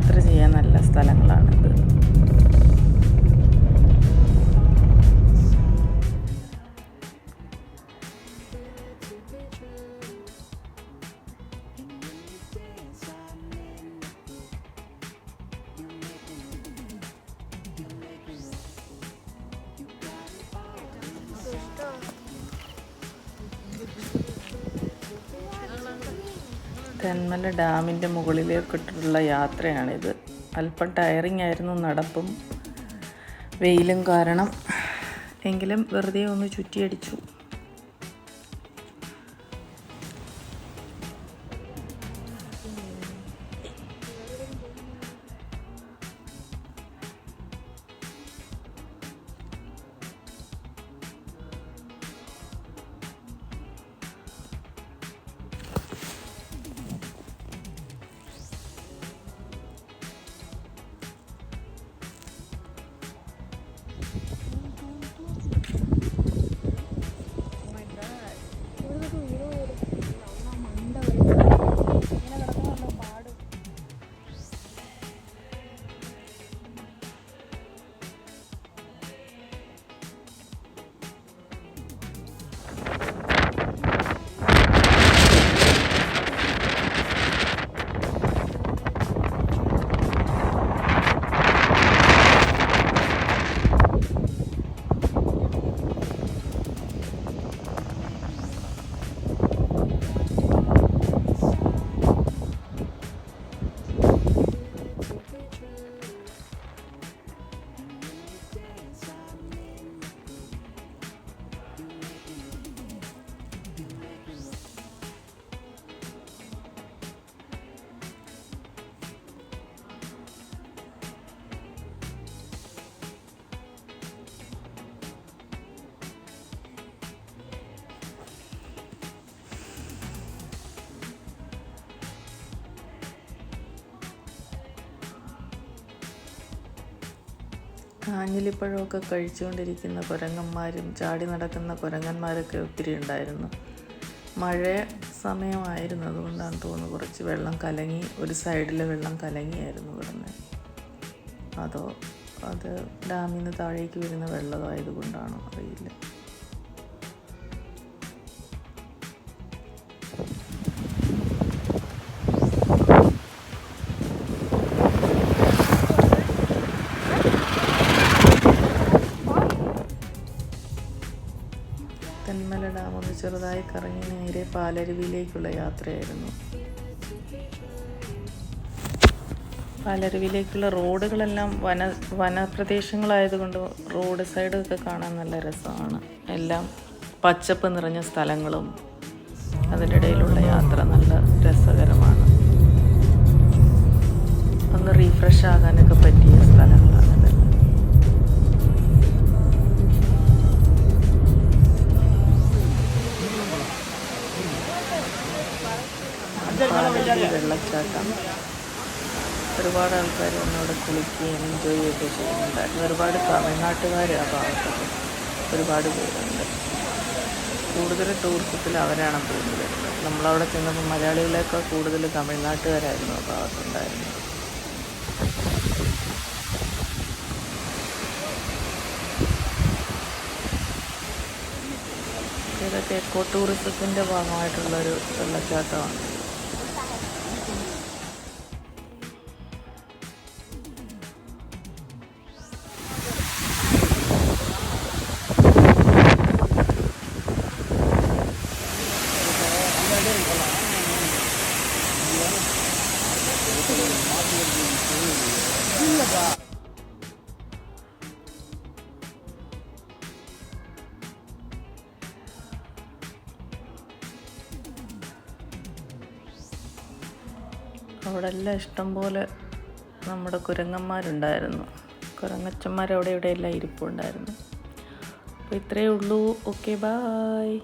യാത്ര ചെയ്യാൻ നല്ല സ്ഥലങ്ങളാണിത്. തെന്മല ഡാമിൻ്റെ മുകളിലേക്കിട്ടുള്ള യാത്രയാണിത്. അല്പം ടയറിങ് ആയിരുന്നു നടപ്പും വെയിലും കാരണം. എങ്കിലും വെറുതെ ഒന്ന് ചുറ്റിയടിച്ചു. ആഞ്ഞിലിപ്പഴമൊക്കെ കഴിച്ചുകൊണ്ടിരിക്കുന്ന കുരങ്ങന്മാരും ചാടി നടക്കുന്ന കുരങ്ങന്മാരൊക്കെ ഒത്തിരി ഉണ്ടായിരുന്നു. മഴ സമയമായിരുന്നു, അതുകൊണ്ടാണ് തോന്നുന്നു കുറച്ച് വെള്ളം കലങ്ങി, ഒരു സൈഡിൽ വെള്ളം കലങ്ങിയായിരുന്നു കിടന്നത്. അതോ അത് ഡാമിൽ നിന്ന് താഴേക്ക് വരുന്ന വെള്ളമായതുകൊണ്ടാണോ അറിയില്ല. തെന്മല ഡാം ഒന്ന് ചെറുതായി കറങ്ങി നേരെ പാലരുവിയിലേക്കുള്ള യാത്രയായിരുന്നു. പാലരുവിയിലേക്കുള്ള റോഡുകളെല്ലാം വനപ്രദേശങ്ങളായതുകൊണ്ട് റോഡ് സൈഡൊക്കെ കാണാൻ നല്ല രസമാണ്. എല്ലാം പച്ചപ്പ് നിറഞ്ഞ സ്ഥലങ്ങളും അതിൻ്റെ ഇടയിലുള്ള യാത്ര നല്ല രസകരമാണ്. ഒന്ന് റീഫ്രഷ് ആകാനൊക്കെ പറ്റിയ സ്ഥലങ്ങളാണ്. വെള്ളച്ചാട്ടം, ഒരുപാട് ആൾക്കാർ ഒന്നവിടെ കുളിക്കുകയും എൻജോയ് ചെയ്യുകയൊക്കെ ചെയ്യുന്നുണ്ടായിരുന്നു. ഒരുപാട് തമിഴ്നാട്ടുകാർ ആ ഭാഗത്തൊക്കെ ഒരുപാട് പേരുണ്ട്. കൂടുതൽ ടൂറിസത്തിൽ അവരാണ് തോന്നുന്നത്. നമ്മളവിടെ ചെന്നപ്പോൾ മലയാളികളേക്കാൾ കൂടുതൽ തമിഴ്നാട്ടുകാരായിരുന്നു ആ ഭാഗത്തുണ്ടായിരുന്നത്. ഇതൊക്കെ എക്കോ ടൂറിസത്തിൻ്റെ ഭാഗമായിട്ടുള്ളൊരു വെള്ളച്ചാട്ടമാണ്. അവിടെ എല്ലാം ഇഷ്ടംപോലെ നമ്മുടെ കുരങ്ങന്മാരുണ്ടായിരുന്നു. കുരങ്ങച്ചന്മാർ അവിടെ ഇവിടെ എല്ലാം ഇരിപ്പുണ്ടായിരുന്നു. അപ്പോൾ ഇത്രയേ ഉള്ളൂ. Okay, bye.